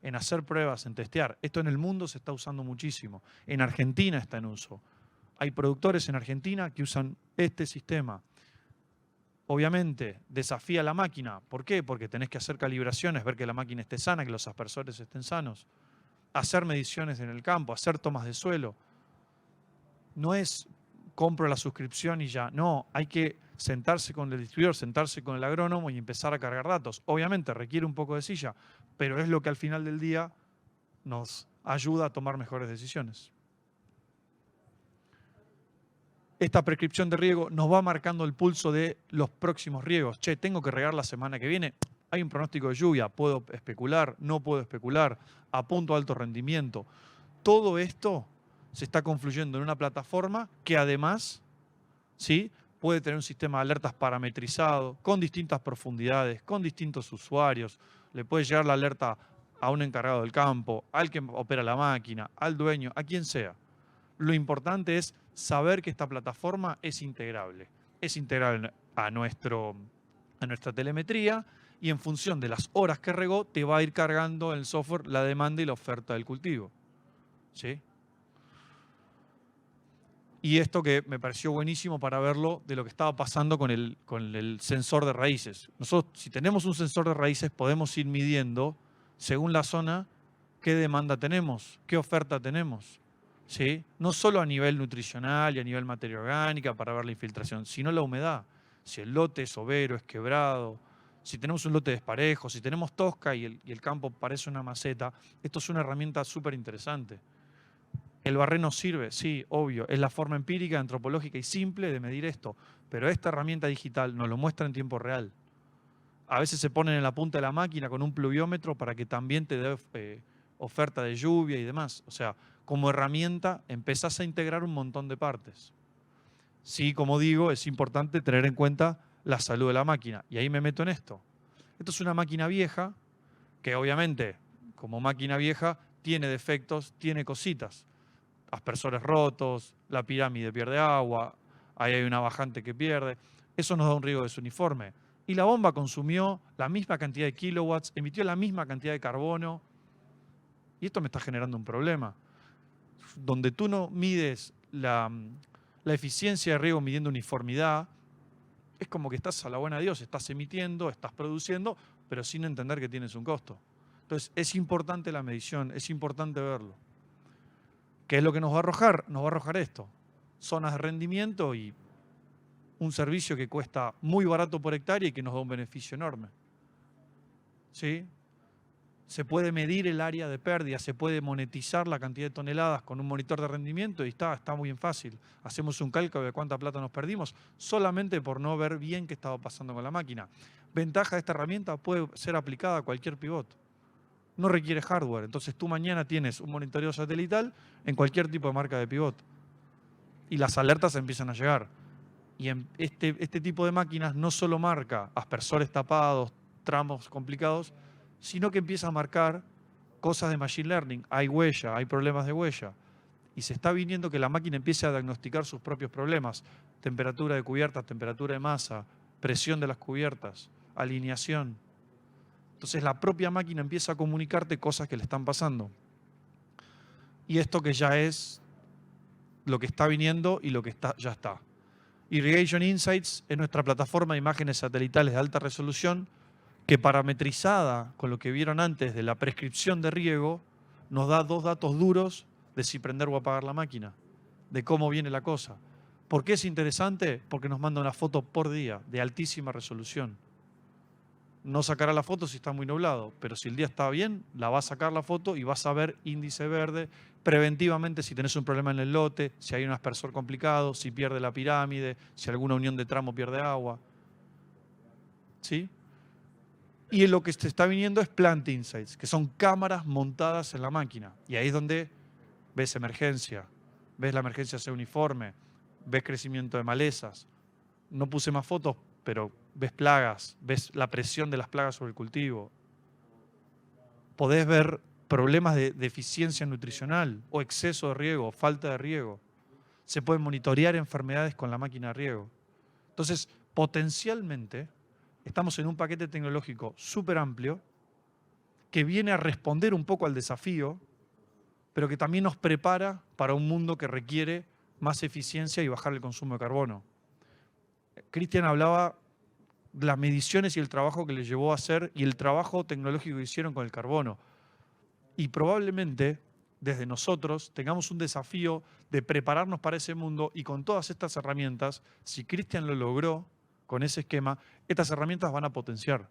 Speaker 8: en hacer pruebas, en testear. Esto en el mundo se está usando muchísimo. En Argentina está en uso. Hay productores en Argentina que usan este sistema. Obviamente, desafía la máquina. ¿Por qué? Porque tenés que hacer calibraciones, ver que la máquina esté sana, que los aspersores estén sanos. Hacer mediciones en el campo, hacer tomas de suelo. No es compro la suscripción y ya. No, hay que sentarse con el distribuidor, sentarse con el agrónomo y empezar a cargar datos. Obviamente requiere un poco de silla, pero es lo que al final del día nos ayuda a tomar mejores decisiones. Esta prescripción de riego nos va marcando el pulso de los próximos riegos. Che, tengo que regar la semana que viene. Hay un pronóstico de lluvia. ¿Puedo especular? ¿No puedo especular? ¿Apunto a alto rendimiento? Todo esto se está confluyendo en una plataforma que además, ¿sí?, puede tener un sistema de alertas parametrizado, con distintas profundidades, con distintos usuarios. Le puede llegar la alerta a un encargado del campo, al que opera la máquina, al dueño, a quien sea. Lo importante es saber que esta plataforma es integrable. Es integrable a nuestra telemetría y en función de las horas que regó te va a ir cargando el software la demanda y la oferta del cultivo. ¿Sí? Y esto que me pareció buenísimo para verlo de lo que estaba pasando con el sensor de raíces. Nosotros, si tenemos un sensor de raíces, podemos ir midiendo, según la zona, qué demanda tenemos, qué oferta tenemos. ¿Sí? No solo a nivel nutricional y a nivel materia orgánica para ver la infiltración, sino la humedad. Si el lote es overo, es quebrado, si tenemos un lote desparejo, si tenemos tosca y el campo parece una maceta, esto es una herramienta súper interesante. ¿El barreno sirve? Sí, obvio. Es la forma empírica, antropológica y simple de medir esto. Pero esta herramienta digital nos lo muestra en tiempo real. A veces se ponen en la punta de la máquina con un pluviómetro para que también te dé oferta de lluvia y demás. O sea, como herramienta empezás a integrar un montón de partes. Sí, como digo, es importante tener en cuenta la salud de la máquina. Y ahí me meto en esto. Esto es una máquina vieja que obviamente, como máquina vieja, tiene defectos, tiene cositas. Aspersores rotos, la pirámide pierde agua, ahí hay una bajante que pierde. Eso nos da un riego desuniforme. Y la bomba consumió la misma cantidad de kilowatts, emitió la misma cantidad de carbono. Y esto me está generando un problema. Donde tú no mides la eficiencia de riego midiendo uniformidad, es como que estás a la buena de Dios, estás emitiendo, estás produciendo, pero sin entender que tienes un costo. Entonces es importante la medición, es importante verlo. ¿Qué es lo que nos va a arrojar? Nos va a arrojar esto. Zonas de rendimiento y un servicio que cuesta muy barato por hectárea y que nos da un beneficio enorme. ¿Sí? Se puede medir el área de pérdida, se puede monetizar la cantidad de toneladas con un monitor de rendimiento y está muy fácil. Hacemos un cálculo de cuánta plata nos perdimos solamente por no ver bien qué estaba pasando con la máquina. Ventaja de esta herramienta, puede ser aplicada a cualquier pivot. No requiere hardware, entonces tú mañana tienes un monitoreo satelital en cualquier tipo de marca de pivot. Y las alertas empiezan a llegar. Y en este tipo de máquinas no solo marca aspersores tapados, tramos complicados, sino que empieza a marcar cosas de machine learning. Hay huella, hay problemas de huella. Y se está viniendo que la máquina empiece a diagnosticar sus propios problemas. Temperatura de cubiertas, temperatura de masa, presión de las cubiertas, alineación. Entonces la propia máquina empieza a comunicarte cosas que le están pasando. Y esto que ya es lo que está viniendo y lo que ya está. Irrigation Insights es nuestra plataforma de imágenes satelitales de alta resolución que parametrizada con lo que vieron antes de la prescripción de riego, nos da 2 datos duros de si prender o apagar la máquina, de cómo viene la cosa. ¿Por qué es interesante? Porque nos manda una foto por día de altísima resolución. No sacará la foto si está muy nublado, pero si el día está bien, la va a sacar la foto y vas a ver índice verde preventivamente si tenés un problema en el lote, si hay un aspersor complicado, si pierde la pirámide, si alguna unión de tramo pierde agua. ¿Sí? Y lo que se está viniendo es Plant Insights, que son cámaras montadas en la máquina. Y ahí es donde ves emergencia, ves la emergencia sea uniforme, ves crecimiento de malezas. No puse más fotos, pero ves plagas, ves la presión de las plagas sobre el cultivo. Podés ver problemas de deficiencia nutricional o exceso de riego, falta de riego. Se pueden monitorear enfermedades con la máquina de riego. Entonces, potencialmente, estamos en un paquete tecnológico súper amplio que viene a responder un poco al desafío, pero que también nos prepara para un mundo que requiere más eficiencia y bajar el consumo de carbono. Cristian hablaba de las mediciones y el trabajo que les llevó a hacer y el trabajo tecnológico que hicieron con el carbono. Y probablemente desde nosotros tengamos un desafío de prepararnos para ese mundo y con todas estas herramientas, si Cristian lo logró con ese esquema, estas herramientas van a potenciar.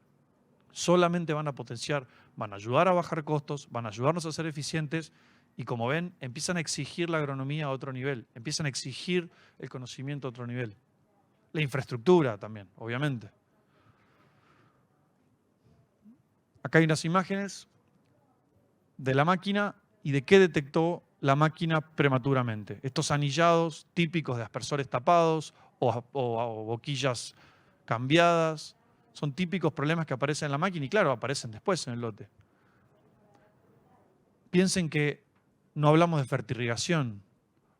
Speaker 8: Solamente van a potenciar, van a ayudar a bajar costos, van a ayudarnos a ser eficientes y como ven, empiezan a exigir la agronomía a otro nivel, empiezan a exigir el conocimiento a otro nivel. La infraestructura también, obviamente. Acá hay unas imágenes de la máquina y de qué detectó la máquina prematuramente. Estos anillados típicos de aspersores tapados o boquillas cambiadas son típicos problemas que aparecen en la máquina y claro, aparecen después en el lote. Piensen que no hablamos de fertirrigación,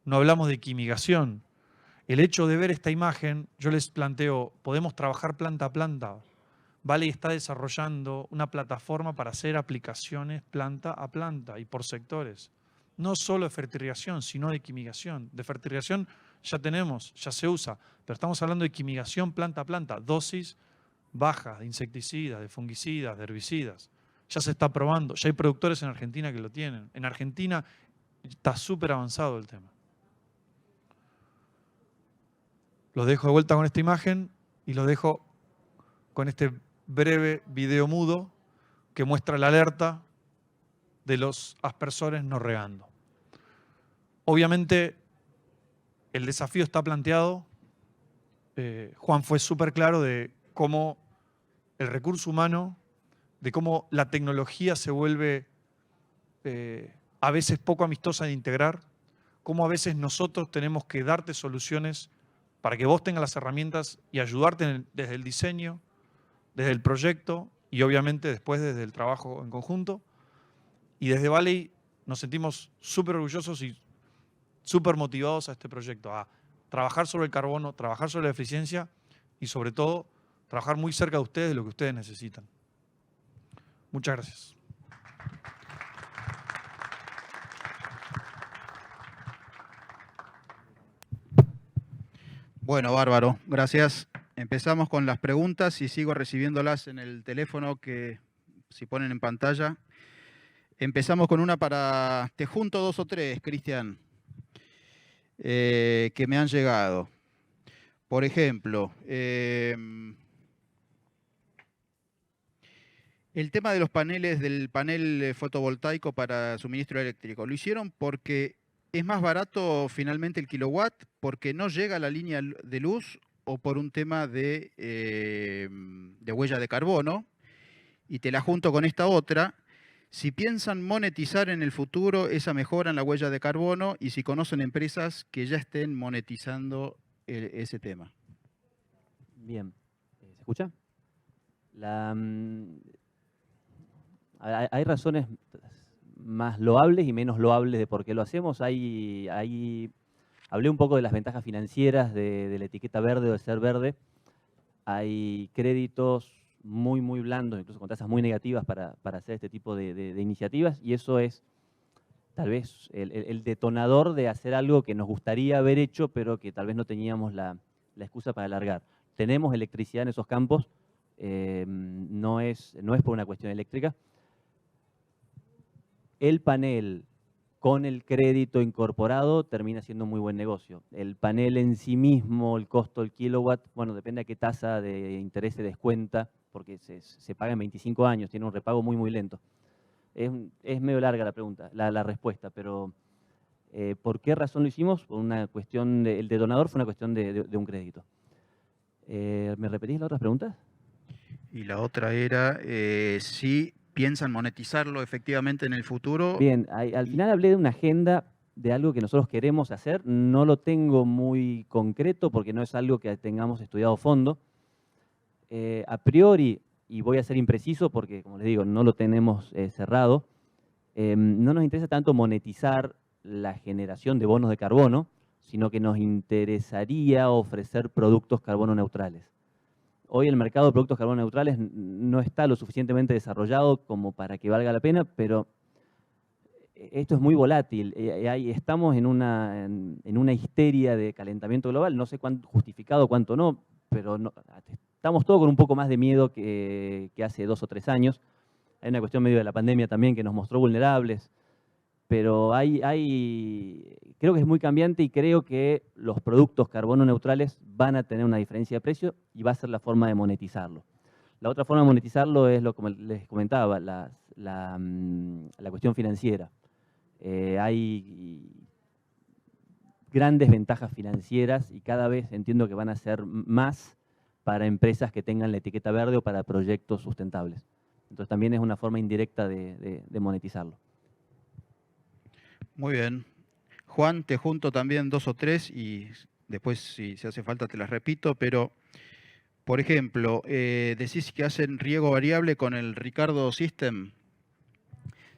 Speaker 8: no hablamos de quimigación. El hecho de ver esta imagen, yo les planteo, podemos trabajar planta a planta. Valley está desarrollando una plataforma para hacer aplicaciones planta a planta y por sectores. No solo de fertirrigación, sino de quimigación. De fertirrigación ya tenemos, ya se usa, pero estamos hablando de quimigación planta a planta, dosis bajas de insecticidas, de fungicidas, de herbicidas. Ya se está probando, ya hay productores en Argentina que lo tienen. En Argentina está súper avanzado el tema. Los dejo de vuelta con esta imagen y los dejo con este breve video mudo que muestra la alerta de los aspersores no regando. Obviamente el desafío está planteado. Juan fue súper claro de cómo el recurso humano, de cómo la tecnología se vuelve a veces poco amistosa de integrar, cómo a veces nosotros tenemos que darte soluciones para que vos tengas las herramientas y ayudarte desde el diseño, desde el proyecto y obviamente después desde el trabajo en conjunto. Y desde Valley nos sentimos súper orgullosos y súper motivados a este proyecto, a trabajar sobre el carbono, trabajar sobre la eficiencia y sobre todo trabajar muy cerca de ustedes de lo que ustedes necesitan. Muchas gracias.
Speaker 7: Bueno, bárbaro, gracias. Empezamos con las preguntas y sigo recibiéndolas en el teléfono que si ponen en pantalla. Empezamos con una para, te junto 2 o 3, Cristian, que me han llegado. Por ejemplo, el tema de los paneles, del panel fotovoltaico para suministro eléctrico, ¿lo hicieron porque es más barato finalmente el kilowatt, porque no llega a la línea de luz o por un tema de huella de carbono? Y te la junto con esta otra. Si piensan monetizar en el futuro esa mejora en la huella de carbono y si conocen empresas que ya estén monetizando ese tema.
Speaker 9: Bien, ¿se escucha? Hay razones más loables y menos loables de por qué lo hacemos. Hablé un poco de las ventajas financieras de la etiqueta verde o de ser verde. Hay créditos muy blandos, incluso con tasas muy negativas para hacer este tipo de iniciativas y eso es tal vez el detonador de hacer algo que nos gustaría haber hecho pero que tal vez no teníamos la excusa para alargar. Tenemos electricidad en esos campos, no es por una cuestión eléctrica. El panel con el crédito incorporado termina siendo muy buen negocio. El panel en sí mismo, el costo del kilowatt, bueno, depende de qué tasa de interés se descuenta, porque se paga en 25 años, tiene un repago muy, muy lento. Es medio larga la pregunta, la respuesta, pero ¿por qué razón lo hicimos? Por una cuestión, el detonador fue una cuestión de un crédito. ¿Me repetís las otras preguntas?
Speaker 7: Y la otra era si piensan monetizarlo efectivamente en el futuro.
Speaker 9: Bien, al final hablé de una agenda de algo que nosotros queremos hacer. No lo tengo muy concreto porque no es algo que tengamos estudiado a fondo. A priori, y voy a ser impreciso porque, como les digo, no lo tenemos cerrado, no nos interesa tanto monetizar la generación de bonos de carbono, sino que nos interesaría ofrecer productos carbono neutrales. Hoy el mercado de productos carbono neutrales no está lo suficientemente desarrollado como para que valga la pena, pero esto es muy volátil. Estamos en una histeria de calentamiento global, no sé cuánto justificado, cuánto no, pero estamos todos con un poco más de miedo que hace 2 o 3 años. Hay una cuestión medio de la pandemia también que nos mostró vulnerables, pero creo que es muy cambiante y creo que los productos carbono neutrales van a tener una diferencia de precio y va a ser la forma de monetizarlo. La otra forma de monetizarlo es, como les comentaba, la cuestión financiera. Hay grandes ventajas financieras y cada vez entiendo que van a ser más para empresas que tengan la etiqueta verde o para proyectos sustentables. Entonces también es una forma indirecta de monetizarlo.
Speaker 7: Muy bien. Juan, te junto también 2 o 3 y después, si hace falta, te las repito, pero, por ejemplo, decís que hacen riego variable con el Ricardo System.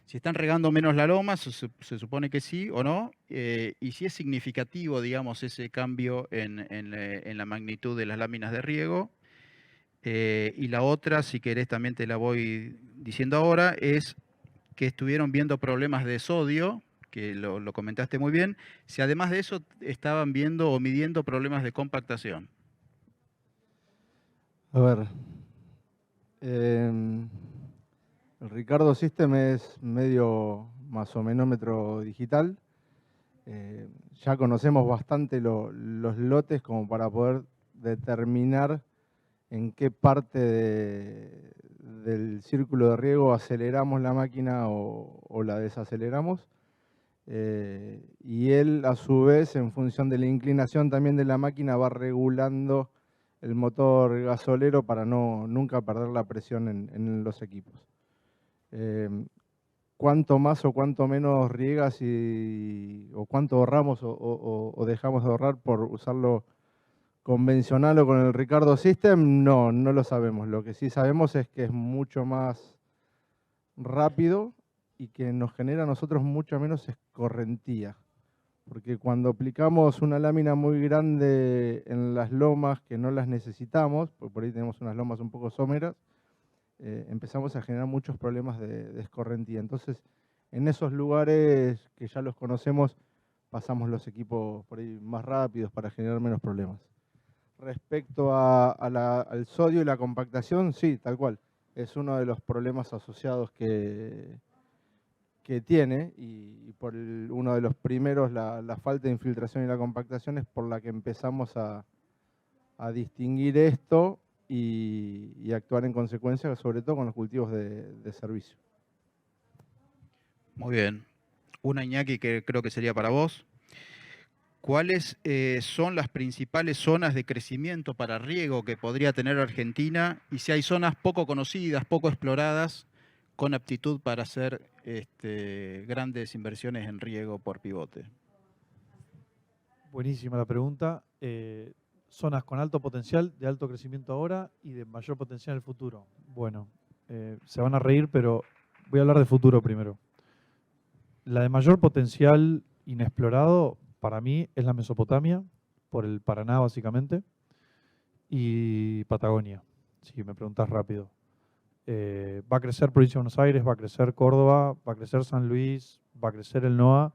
Speaker 7: Si están regando menos la loma, se supone que sí o no, y si es significativo, digamos, ese cambio en la magnitud de las láminas de riego. Y la otra, si querés también te la voy diciendo ahora, es que estuvieron viendo problemas de sodio, que lo comentaste muy bien, si además de eso estaban viendo o midiendo problemas de compactación.
Speaker 6: A ver, el Ricardo System es medio masonómetro digital. Ya conocemos bastante los lotes como para poder determinar en qué parte del círculo de riego aceleramos la máquina o la desaceleramos. Y él, a su vez, en función de la inclinación también de la máquina, va regulando el motor gasolero para nunca perder la presión en los equipos. Cuánto más o cuánto menos riegas o cuánto ahorramos o dejamos de ahorrar por usarlo convencional o con el Ricardo System, no lo sabemos. Lo que sí sabemos es que es mucho más rápido y que nos genera a nosotros mucha menos escorrentía. Porque cuando aplicamos una lámina muy grande en las lomas que no las necesitamos, porque por ahí tenemos unas lomas un poco someras, empezamos a generar muchos problemas de escorrentía. Entonces, en esos lugares que ya los conocemos, pasamos los equipos por ahí más rápidos para generar menos problemas. Respecto al sodio y la compactación, sí, tal cual. Es uno de los problemas asociados que tiene, y por uno de los primeros, la falta de infiltración y la compactación, es por la que empezamos a distinguir esto y actuar en consecuencia, sobre todo con los cultivos de servicio.
Speaker 7: Muy bien. Una, Iñaki, que creo que sería para vos. ¿Cuáles son las principales zonas de crecimiento para riego que podría tener Argentina? Y si hay zonas poco conocidas, poco exploradas, con aptitud para hacer grandes inversiones en riego por pivote.
Speaker 8: Buenísima la pregunta. Zonas con alto potencial, de alto crecimiento ahora y de mayor potencial en el futuro. Bueno, se van a reír, pero voy a hablar de futuro primero. La de mayor potencial inexplorado, para mí, es la Mesopotamia, por el Paraná básicamente, y Patagonia, si me preguntas rápido. Va a crecer Provincia de Buenos Aires, va a crecer Córdoba, va a crecer San Luis, va a crecer el NOA,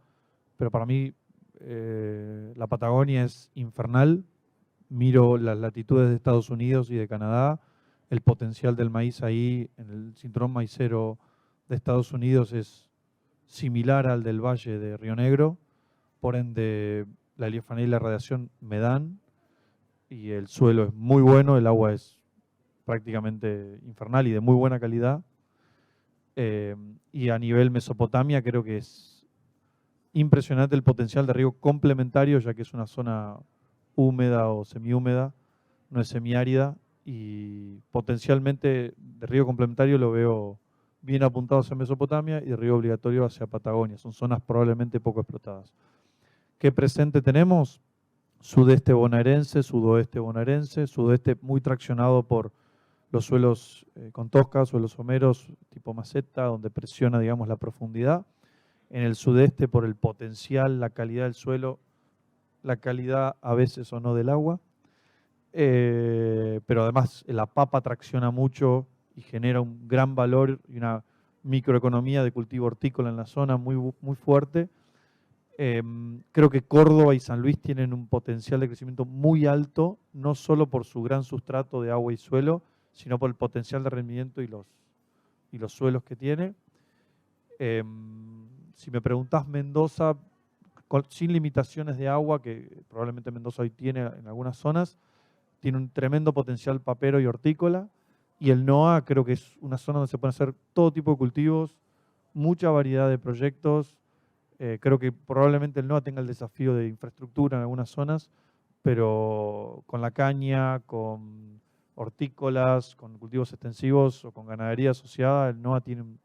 Speaker 8: pero para mí la Patagonia es infernal. Miro las latitudes de Estados Unidos y de Canadá, el potencial del maíz ahí en el cinturón maicero de Estados Unidos es similar al del Valle de Río Negro, por ende la heliofanía y la radiación me dan, y el suelo es muy bueno, el agua es prácticamente infernal y de muy buena calidad. Y a nivel Mesopotamia creo que es impresionante el potencial de riego complementario, ya que es una zona húmeda o semihúmeda, no es semiárida, y potencialmente de riego complementario lo veo bien apuntado hacia Mesopotamia y de riego obligatorio hacia Patagonia. Son zonas probablemente poco explotadas. ¿Qué presente tenemos? Sudeste bonaerense, sudoeste bonaerense, sudoeste muy traccionado por los suelos con tosca, suelos someros tipo maceta, donde presiona, digamos, la profundidad. En el sudeste por el potencial, la calidad del suelo, la calidad a veces o no del agua. Pero además la papa tracciona mucho y genera un gran valor y una microeconomía de cultivo hortícola en la zona muy, muy fuerte. Creo que Córdoba y San Luis tienen un potencial de crecimiento muy alto, no solo por su gran sustrato de agua y suelo, sino por el potencial de rendimiento y los suelos que tiene. Si me preguntás Mendoza, sin limitaciones de agua, que probablemente Mendoza hoy tiene en algunas zonas, tiene un tremendo potencial papero y hortícola, y el NOA creo que es una zona donde se pueden hacer todo tipo de cultivos, mucha variedad de proyectos. Creo que probablemente el NOA tenga el desafío de infraestructura en algunas zonas, pero con la caña, con hortícolas, con cultivos extensivos o con ganadería asociada, el NOA tiene un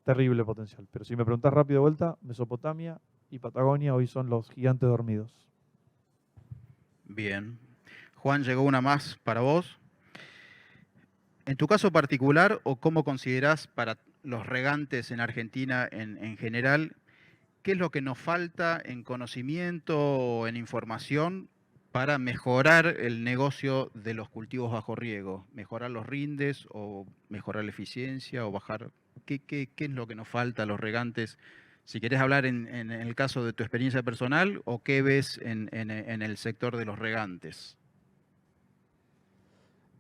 Speaker 8: terrible potencial. Pero si me preguntás rápido de vuelta, Mesopotamia y Patagonia hoy son los gigantes dormidos.
Speaker 7: Bien. Juan, llegó una más para vos. En tu caso particular, o cómo considerás para los regantes en Argentina en general, ¿qué es lo que nos falta en conocimiento o en información para mejorar el negocio de los cultivos bajo riego? ¿Mejorar los rindes o mejorar la eficiencia o bajar? ¿Qué es lo que nos falta a los regantes? Si querés hablar en el caso de tu experiencia personal, o qué ves en el sector de los regantes.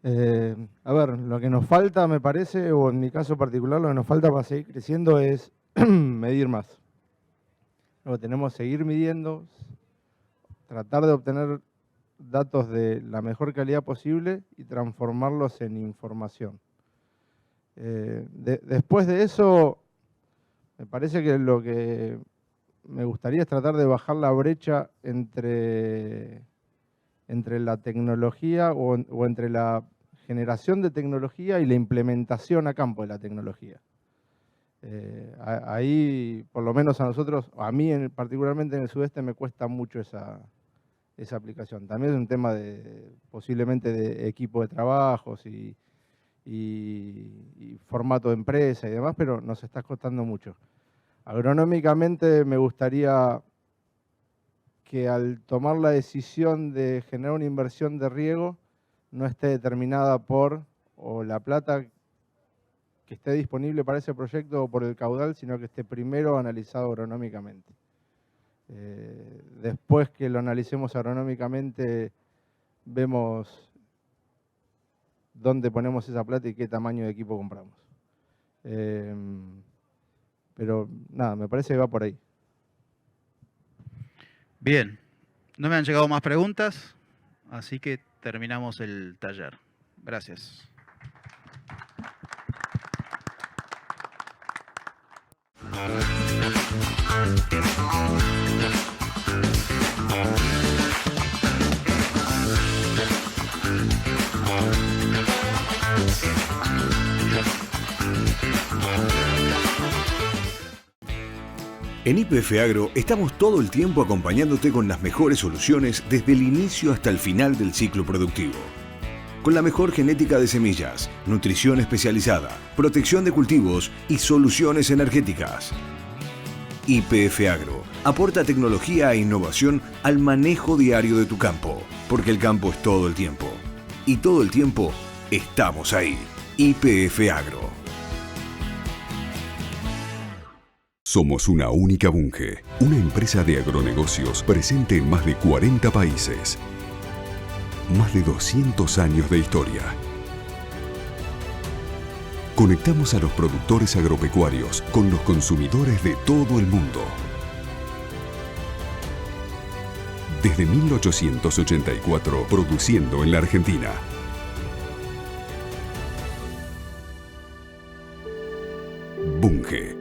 Speaker 6: A ver, lo que nos falta, me parece, o en mi caso particular, lo que nos falta para seguir creciendo es medir más. Lo que tenemos que seguir midiendo, tratar de obtener datos de la mejor calidad posible y transformarlos en información. Después de eso, me parece que lo que me gustaría es tratar de bajar la brecha entre la tecnología o entre la generación de tecnología y la implementación a campo de la tecnología. Ahí, por lo menos a nosotros, a mí particularmente en el sudeste, me cuesta mucho esa aplicación. También es un tema posiblemente de equipo de trabajos y formato de empresa y demás, pero nos está costando mucho. Agronómicamente me gustaría que al tomar la decisión de generar una inversión de riego no esté determinada por o la plata que esté disponible para ese proyecto o por el caudal, sino que esté primero analizado agronómicamente. Después que lo analicemos agronómicamente, vemos dónde ponemos esa plata y qué tamaño de equipo compramos. Pero nada, me parece que va por ahí.
Speaker 7: Bien, no me han llegado más preguntas, así que terminamos el taller. Gracias.
Speaker 1: En YPF Agro estamos todo el tiempo acompañándote con las mejores soluciones desde el inicio hasta el final del ciclo productivo. Con la mejor genética de semillas, nutrición especializada, protección de cultivos y soluciones energéticas. YPF Agro aporta tecnología e innovación al manejo diario de tu campo, porque el campo es todo el tiempo. Y todo el tiempo estamos ahí. YPF Agro.
Speaker 10: Somos una única Bunge, una empresa de agronegocios presente en más de 40 países. Más de 200 años de historia. Conectamos a los productores agropecuarios con los consumidores de todo el mundo. Desde 1884, produciendo en la Argentina. Bunge.